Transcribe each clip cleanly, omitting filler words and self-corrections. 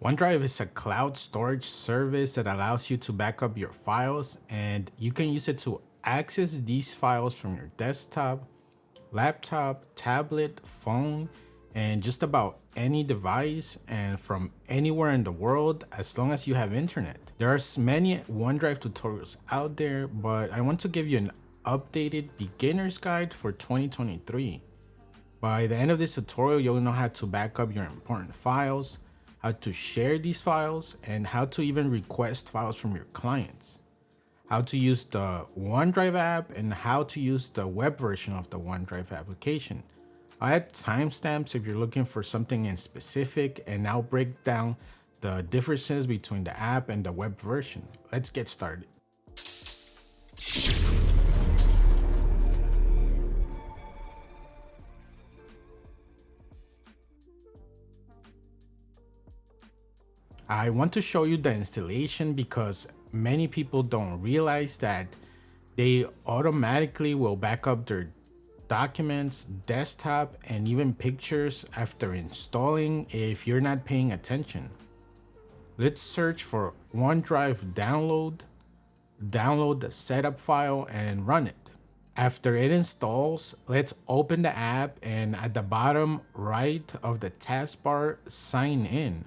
OneDrive is a cloud storage service that allows you to back up your files, and you can use it to access these files from your desktop, laptop, tablet, phone, and just about any device and from anywhere in the world as long as you have internet. There's many OneDrive tutorials out there, but I want to give you an updated beginner's guide for 2023. By the end of this tutorial, you'll know how to back up your important files, how to share these files, and how to even request files from your clients, how to use the OneDrive app, and how to use the web version of the OneDrive application. I add timestamps if you're looking for something in specific, and I'll break down the differences between the app and the web version. Let's get started. I want to show you the installation because many people don't realize that they automatically will back up their documents, desktop, and even pictures after installing if you're not paying attention. Let's search for OneDrive download the setup file and run it. After it installs, let's open the app and at the bottom right of the taskbar, sign in.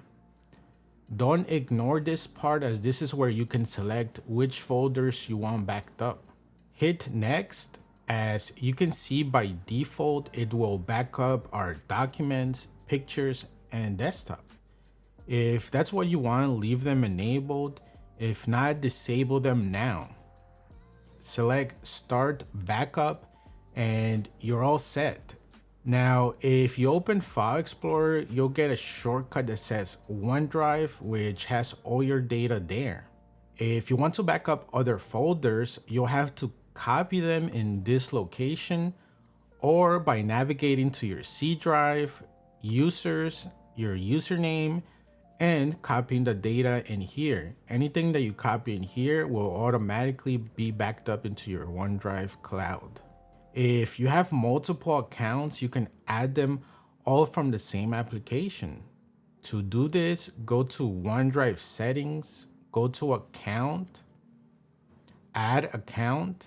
Don't ignore this part as this is where you can select which folders you want backed up. Hit next. As you can see, by default, it will back up our documents, pictures, and desktop. If that's what you want, leave them enabled. If not, disable them now. Select Start Backup and you're all set. Now, if you open File Explorer, you'll get a shortcut that says OneDrive, which has all your data there. If you want to back up other folders, you'll have to copy them in this location or by navigating to your C drive, users, your username, and copying the data in here. Anything that you copy in here will automatically be backed up into your OneDrive cloud. If you have multiple accounts, you can add them all from the same application. To do this, go to OneDrive settings, go to account, add account,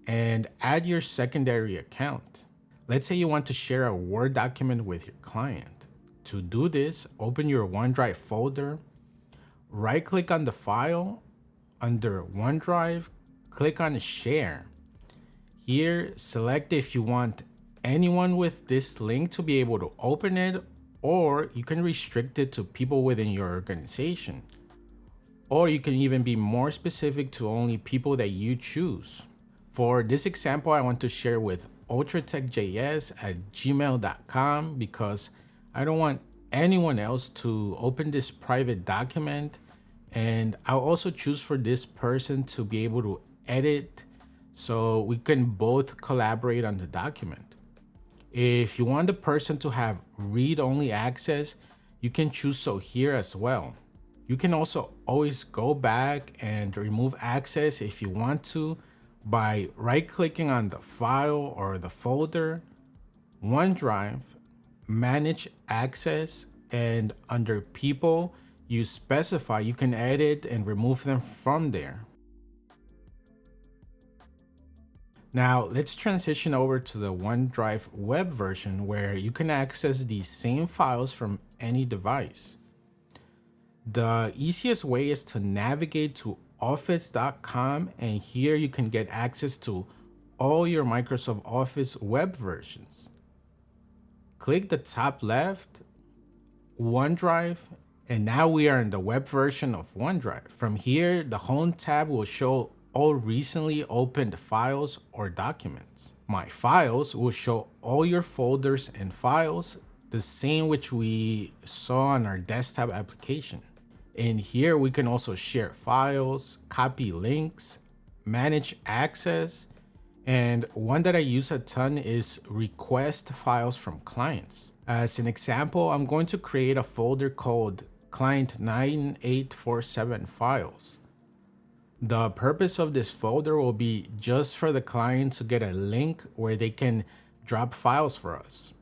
and add your secondary account. Let's say you want to share a Word document with your client. To do this, open your OneDrive folder, right-click on the file, under OneDrive, click on Share. Here, select if you want anyone with this link to be able to open it, or you can restrict it to people within your organization. Or you can even be more specific to only people that you choose. For this example, I want to share with ultratechjs@gmail.com because I don't want anyone else to open this private document. And I'll also choose for this person to be able to edit so we can both collaborate on the document. If you want the person to have read-only access, you can choose so here as well. You can also always go back and remove access if you want to by right-clicking on the file or the folder, OneDrive, Manage Access, and under People, you specify you can edit and remove them from there. Now let's transition over to the OneDrive web version where you can access these same files from any device. The easiest way is to navigate to office.com, and here you can get access to all your Microsoft Office web versions. Click the top left, OneDrive, and now we are in the web version of OneDrive. From here, the Home tab will show all recently opened files or documents. My Files will show all your folders and files, the same which we saw on our desktop application. In here, we can also share files, copy links, manage access, and one that I use a ton is request files from clients. As an example, I'm going to create a folder called Client 9847 Files. The purpose of this folder will be just for the client to get a link where they can drop files for us.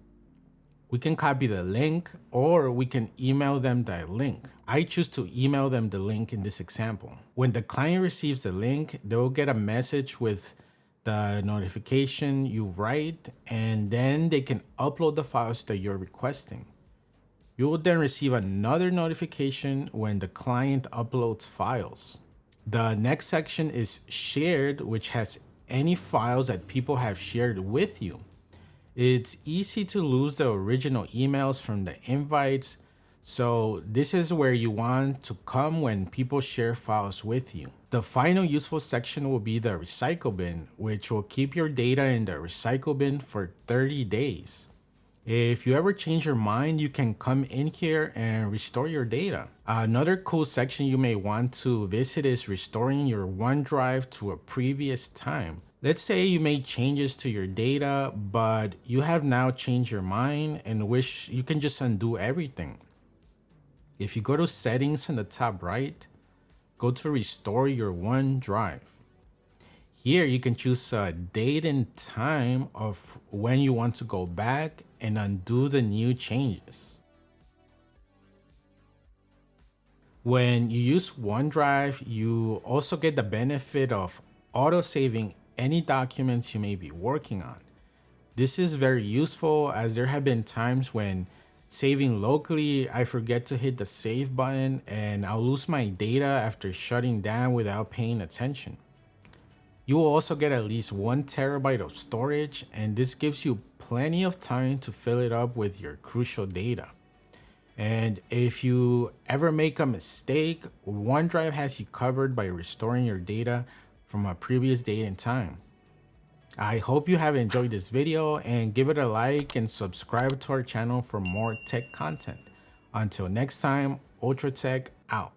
We can copy the link or we can email them the link. I choose to email them the link in this example. When the client receives the link, they'll get a message with the notification you write, and then they can upload the files that you're requesting. You will then receive another notification when the client uploads files. The next section is shared, which has any files that people have shared with you. It's easy to lose the original emails from the invites, so this is where you want to come when people share files with you. The final useful section will be the recycle bin, which will keep your data in the recycle bin for 30 days. If you ever change your mind, you can come in here and restore your data. Another cool section you may want to visit is restoring your OneDrive to a previous time. Let's say you made changes to your data, but you have now changed your mind and wish you can just undo everything. If you go to settings in the top right, go to restore your OneDrive. Here you can choose a date and time of when you want to go back and undo the new changes. When you use OneDrive, you also get the benefit of auto-saving any documents you may be working on. This is very useful as there have been times when saving locally, I forget to hit the save button and I'll lose my data after shutting down without paying attention. You will also get at least 1 terabyte of storage, and this gives you plenty of time to fill it up with your crucial data. And if you ever make a mistake, OneDrive has you covered by restoring your data from a previous date and time. I hope you have enjoyed this video, and give it a like and subscribe to our channel for more tech content. Until next time, Ultra Tech out.